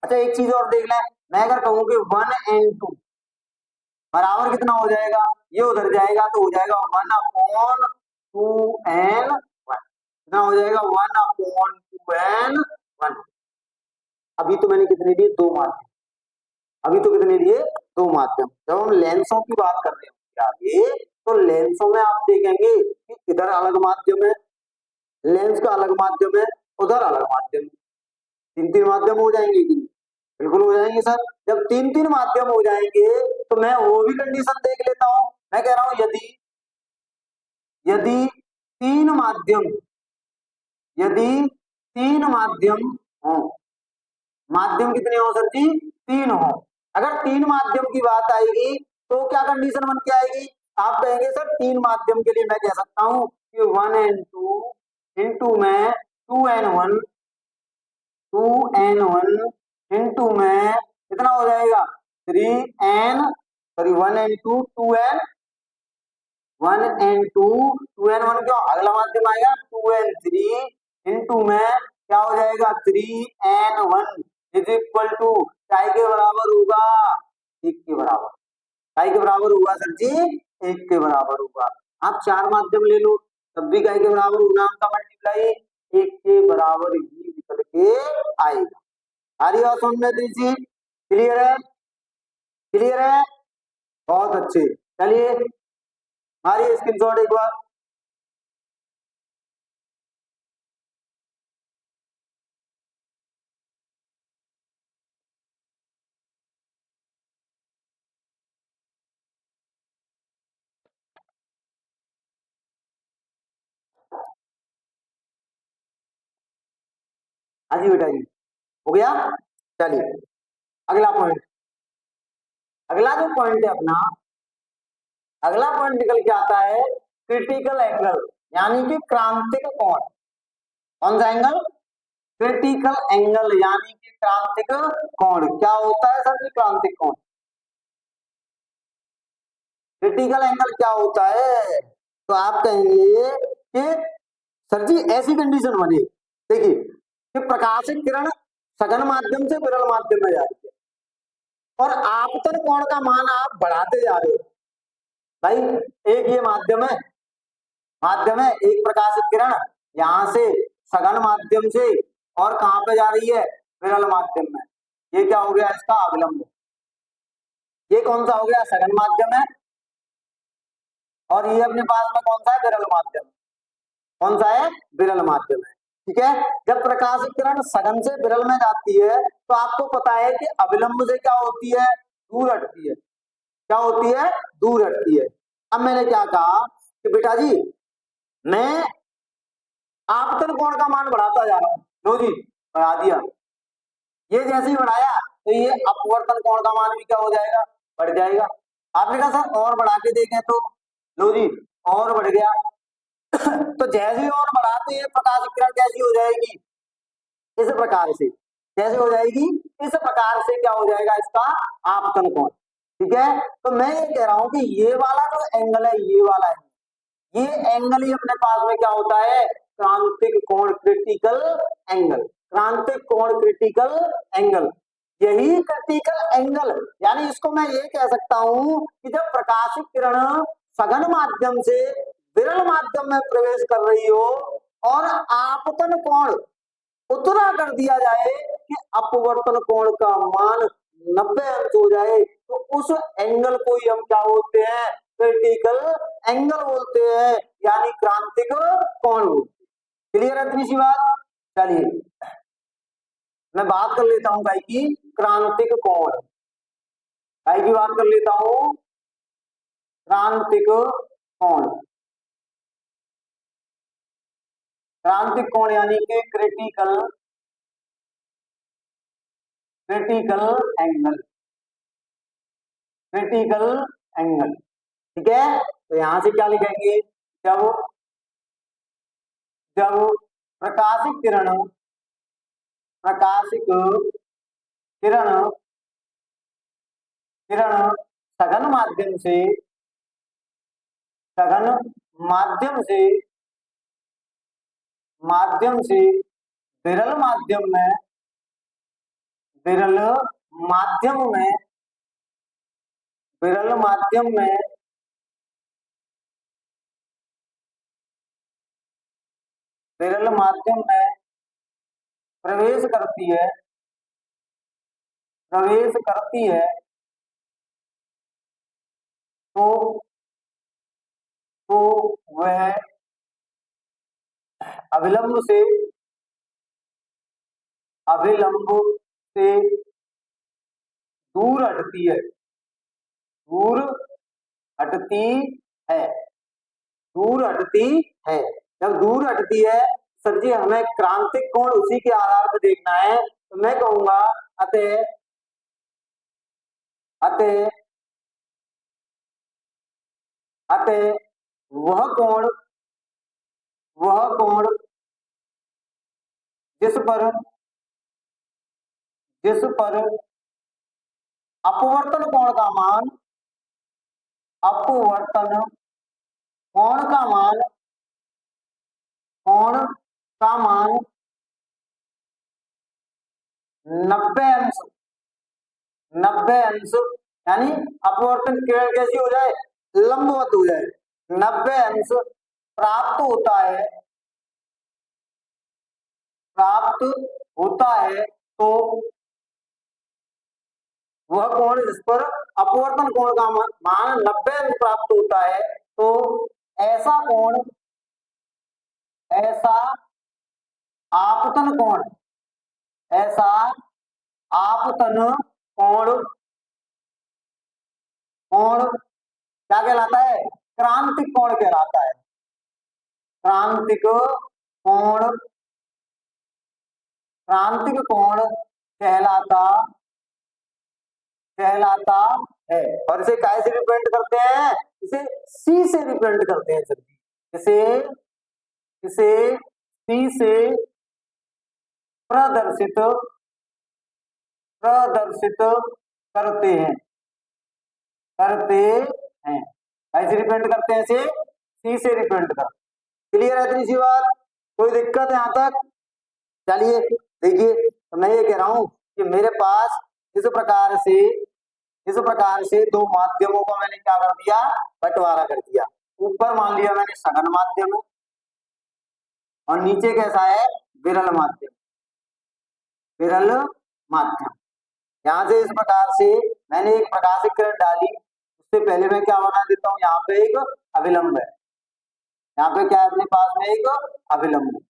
अच्छा एक चीज और देख लें, मैं अगर कहूं कि 1n2 बराबर कितना हो जाएगा, ये उधर जाएगा तो हो जाएगा 1 अपॉन 2n1, कितना हो जाएगा 1 अपॉन 2n1। अभी तो मैंने कितने लिए, दो माध्यम, अभी तो कितने लिए, दो माध्यम। जब हम लेंसों की बात कर रहे होंगे आगे तो लेंसों में आप देखेंगे कि इधर अलग माध्यम है, लेंस का अलग माध्यम है, उधर अलग माध्यम, तीन तीन माध्यम हो जाएंगे कि बिल्कुल हो जाएंगे सर। जब तीन तीन माध्यम हो जाएंगे तो मैं वो भी कंडीशन देख लेता हूं, मैं कह रहा हूं यदि, यदि तीन माध्यम, यदि तीन माध्यम हो, माध्यम कितने हो सर जी, तीन हो, अगर तीन माध्यम की बात आएगी तो क्या कंडीशन बन के आएगी, आप कहेंगे सर तीन माध्यम के लिए मैं कह सकता हूं कि 1n2 इनटू में 2n1, 2n1 इनटू में कितना हो जाएगा 3n, sorry 1n2 2n, 1n2 2n1 क्यों अगला माध्यम आएगा 2n3 इनटू में क्या हो जाएगा 3n1 इज इक्वल टू काय के बराबर होगा, एक के बराबर, काय के बराबर होगा सर जी, एक के बराबर होगा। आप चार माध्यम ले लो तब भी काय के बराबर होगा, आपका मल्टीप्लाई एक के बराबर ही निकल के आएगा। आ रही बात समझ में दीजिए, क्लियर है, क्लियर है, बहुत अच्छे। चलिए मारिए स्क्रीनशॉट एक बार, हाँ जी बेटा जी हो गया। चलिए अगला पॉइंट, अगला जो पॉइंट है अपना, अगला पॉइंट निकल के आता है क्रिटिकल एंगल, यानी कि क्रांतिक कोण। कौन सा एंगल, क्रिटिकल एंगल यानी कि क्रांतिक कोण। क्या होता है सर जी क्रांतिक कोण, क्रिटिकल एंगल क्या होता है? तो आप कहेंगे कि सर जी ऐसी कंडीशन बनी, देखिए कि प्रकाशित किरण सघन माध्यम से विरल माध्यम में जा रही है और आपतन कोण का मान आप बढ़ाते जा रहे हो। भाई एक ये माध्यम है एक प्रकाशित किरण यहां से सघन माध्यम से और कहां पे जा रही है? विरल माध्यम में। ये क्या हो गया? इसका अविलंब। ये कौन सा हो गया? सघन माध्यम है और ये अपने पास में कौन सा है? विरल माध्यम। कौन सा है? विरल माध्यम है। ठीक है, जब प्रकाशित किरण सघन से विरल में जाती है तो आपको पता है कि अविलंब से क्या होती है? दूर हटती है। क्या होती है? दूर हटती है। अब मैंने क्या कहा कि बेटा जी मैं आपतन कोण का मान बढ़ाता जा रहा हूं, लो जी बढ़ा दिया। ये जैसे ही बढ़ाया तो ये अपवर्तन कोण का मान भी क्या हो जाएगा? बढ़ जाएगा। आपने कहा सर और बढ़ा के देखें तो, लो जी और बढ़ गया। तो जैसे ही और बढ़ाते हैं प्रकाश किरण कैसी हो जाएगी? इस प्रकार से। कैसे हो जाएगी? इस प्रकार से क्या हो जाएगा? इसका आपतन कोण। ठीक है, तो मैं ये कह रहा हूं कि ये वाला जो एंगल है, ये वाला है, ये एंगल ही अपने पास में क्या होता है? क्रांतिक कोण, क्रिटिकल एंगल। क्रांतिक कोण, क्रिटिकल एंगल। यही क्रिटिकल एंगल, यानी इसको मैं ये कह सकता हूं कि जब प्रकाशित किरण सघन माध्यम से विरल माध्यम में प्रवेश कर रही हो और आपतन कोण उतना कर दिया जाए कि अपवर्तन कोण का मान 90 अंश हो जाए, तो उस एंगल को ही हम क्या बोलते हैं? क्रिटिकल एंगल बोलते हैं, यानी क्रांतिक कोण बोलते हैं। क्लियर है इतनी सी बात? चलिए मैं बात कर लेता हूं भाई की क्रांतिक कोण। भाई की बात कर लेता हूं क्रांतिक कोण। क्रांतिक कोण यानी कि critical critical angle. Critical angle. ठीक है, तो यहां से क्या लिखेंगे? जब जब प्रकाशित किरण प्रकाशित किरण किरण सघन सघन माध्यम से माध्यम से विरल माध्यम में विरल माध्यम में विरल माध्यम में विरल माध्यम में प्रवेश करती है प्रवेश करती है तो तो वह अविलंब से अविलंब से दूर हटती है दूर हटती है दूर हटती है। जब दूर हटती है सर जी हमें क्रांतिक कोण उसी के आधार पर देखना है, तो मैं कहूंगा अतः अतः अतः वह कोण जिस पर अपवर्तन कोण का मान अपवर्तन कोण का मान कोण का मान 90 अंश 90 अंश, यानी अपवर्तन किरण कैसी हो जाए? लंबवत हो जाए। 90 अंश प्राप्त होता है प्राप्त होता है तो वह कोण जिस पर अपवर्तन कोण का मान 90 अंश प्राप्त होता है, तो ऐसा कोण ऐसा आपतन कोण ऐसा आपतन कोण कोण क्या कहलाता है? क्रांतिक कोण कहलाता है। क्रांतिक कोण क्रांतिक कोण कहलाता कहलाता है। और इसे काय से रिप्रेजेंट करते हैं? इसे सी से रिप्रेजेंट करते हैं सर जी। इसे इसे सी से प्रदर्शित प्रदर्शित करते हैं ऐसे रिप्रेजेंट करते हैं, ऐसे सी से रिप्रेजेंट करते हैं। क्लियर है इतनी सी बात? कोई दिक्कत है यहाँ तक? चलिए देखिए, तो मैं ये कह रहा हूं कि मेरे पास इस प्रकार से दो माध्यमों को मैंने क्या कर दिया, बंटवारा कर दिया। ऊपर मान लिया मैंने सघन माध्यम और नीचे कैसा है, विरल माध्यम। विरल माध्यम, यहाँ से इस प्रकार से मैंने एक प्रकाशिक किरण डाली, उससे पहले मैं क्या बना देता हूँ, यहाँ पे एक अभिलंब है। यहाँ पे क्या है अपने पास में, एक अभिलंब।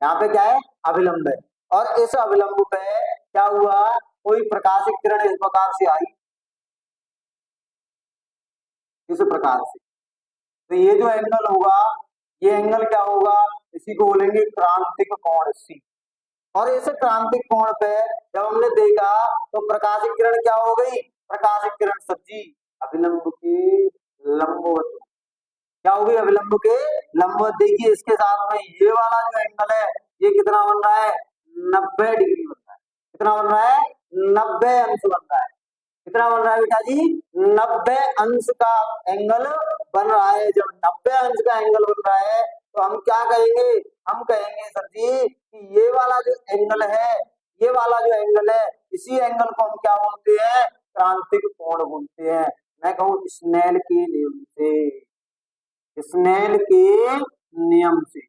यहाँ पे क्या है, अभिलंब है। और इस अभिलंब पे क्या हुआ, कोई प्रकाशिक किरण इस प्रकार से आई, इस प्रकार से। तो ये जो एंगल होगा, ये एंगल क्या होगा, इसी को बोलेंगे क्रांतिक कोण सी। और इस क्रांतिक कोण पे जब हमने देखा तो प्रकाशिक किरण क्या हो गई, प्रकाशिक किरण सब्जी अभिलंब के लंबवत। क्या हो गई, अभिलंब के लंबवत। देखिए इसके साथ में ये वाला जो एंगल है, ये कितना बन रहा है, 90 डिग्री बन रहा है। कितना बन रहा है, 90 अंश बन रहा है। कितना बन रहा है बेटा जी, 90 अंश का एंगल बन रहा है। जब 90 अंश का एंगल बन रहा है तो हम क्या कहेंगे, हम कहेंगे सर जी कि ये वाला जो एंगल है, ये वाला जो एंगल है, इसी एंगल को हम क्या बोलते हैं, क्रांतिक कोण बोलते हैं। मैं कहूं स्नेल के नियम से, स्नेल के नियम से।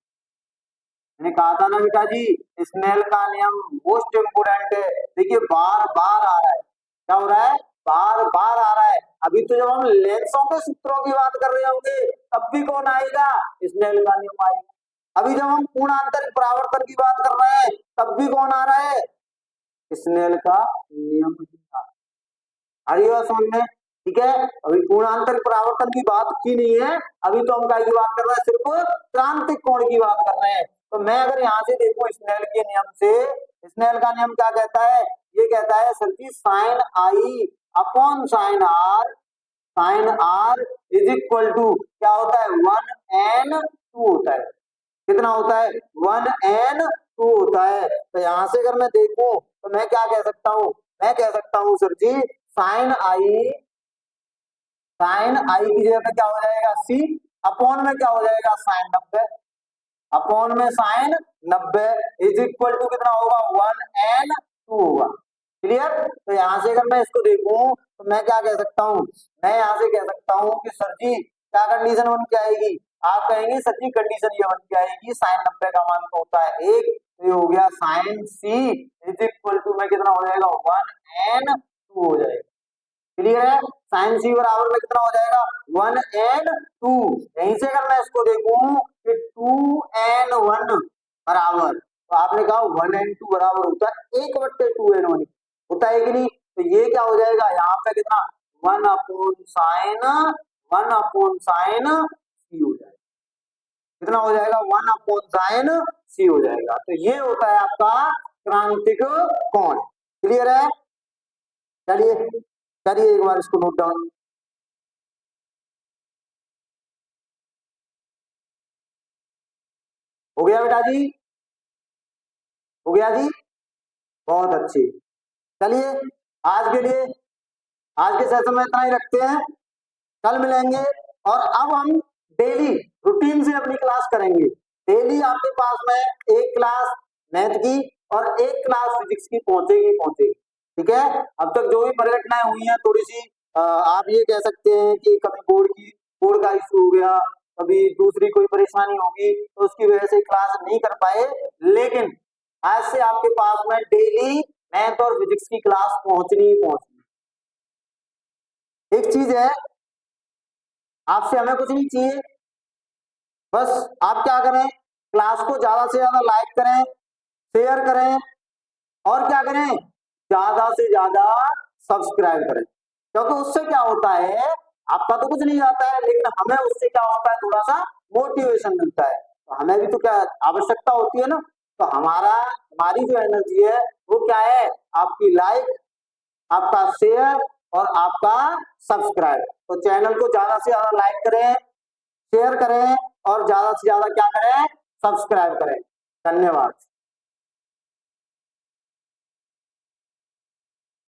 मैंने कहा था ना बेटा जी, स्नेल का नियम मोस्ट इंपोर्टेंट है। देखिए बार बार आ रहा है, क्या हो रहा है, बार बार आ रहा है। अभी तो जब हम लेंसों के सूत्रों की बात कर रहे होंगे तब भी कौन आएगा, स्नेल का नियम आएगा। अभी जब हम पूर्णांतरिक परावर्तन की बात कर रहे हैं तब भी कौन आ रहा है, स्नेल का नियम। आइए समझ में, ठीक है। अभी पूर्णांतरिक परावर्तन की बात की नहीं है, अभी तो हम काय की बात कर रहे हैं, सिर्फ क्रांतिक कोण की बात कर रहे हैं। तो मैं अगर यहाँ से देखूं स्नेल के नियम से, स्नेल का नियम क्या कहता है, ये कहता है sir ji sine i upon sine r is equal to क्या होता है, 1n2 होता है। कितना होता है, 1n2 होता है। तो यहाँ से अगर मैं देखूं तो मैं क्या कह सकता हूँ, मैं कह सकता हूँ सर जी साइन आई की जगह पे क्या हो जाएगा, सी अपॉन में क्या हो जाएगा, साइन 90, अपॉन में साइन 90 इज इक्वल टू कितना होगा, 1n2 होगा। क्लियर। तो यहाँ से अगर मैं इसको देखूं तो मैं क्या कह सकता हूँ, मैं यहाँ से कह सकता हूँ कि सर जी क्या कंडीशन बन के आएगी, आप कहेंगे सर जी कंडीशन ये बन के आएगी, साइन 90 का मान तो होता है 1, तो ये हो गया sine c is equal to में कितना हो जाएगा, 1n2 हो जाएगा। क्लियर है, साइन सी बराबर में कितना हो जाएगा, 1n2। यहीं से अगर मैं इसको देखूं कि 2n1 बराबर, तो आपने कहा 1n2 बराबर होता है 1/2n1 होता है कि नहीं। तो ये क्या हो जाएगा, यहाँ पे कितना 1 अपॉन साइन सी हो जाएगा। कितना हो जाएगा, 1 अपॉन साइन सी हो जाएगा। तो ये होता है आपका क्रांतिक कोण। क्लियर है, चलिए करिए एक बार इसको नोट डाउन। हो गया बेटा जी, हो गया जी, बहुत अच्छी। चलिए आज के लिए, आज के सेशन में इतना ही रखते हैं, कल मिलेंगे। और अब हम डेली रूटीन से अपनी क्लास करेंगे। डेली आपके पास में एक क्लास मैथ की और एक क्लास फिजिक्स की पहुंचेगी। ठीक है, अब तक जो भी परिघटनाएं हुई हैं थोड़ी सी आप ये कह सकते हैं कि कभी बोर्ड का इशू हो गया, कभी दूसरी कोई परेशानी होगी तो उसकी वजह से क्लास नहीं कर पाए, लेकिन आज से आपके पास में डेली मैथ और फिजिक्स की क्लास पहुंचनी ही पहुंचनी। एक चीज है, आपसे हमें कुछ नहीं चाहिए, बस आप क्या करें, क्लास को ज्यादा से ज्यादा लाइक करें, शेयर करें और क्या करें, ज्यादा से ज्यादा सब्सक्राइब करें। क्योंकि उससे क्या होता है, आपका तो कुछ नहीं जाता है, लेकिन हमें उससे क्या होता है, थोड़ा सा मोटिवेशन मिलता है। तो हमें भी तो क्या आवश्यकता होती है ना। तो हमारी जो एनर्जी है वो क्या है, आपकी लाइक, आपका शेयर और आपका सब्सक्राइब। तो चैनल को ज्यादा से ज्यादा लाइक करें, शेयर करें और ज्यादा से ज्यादा क्या करें, सब्सक्राइब करें। धन्यवाद।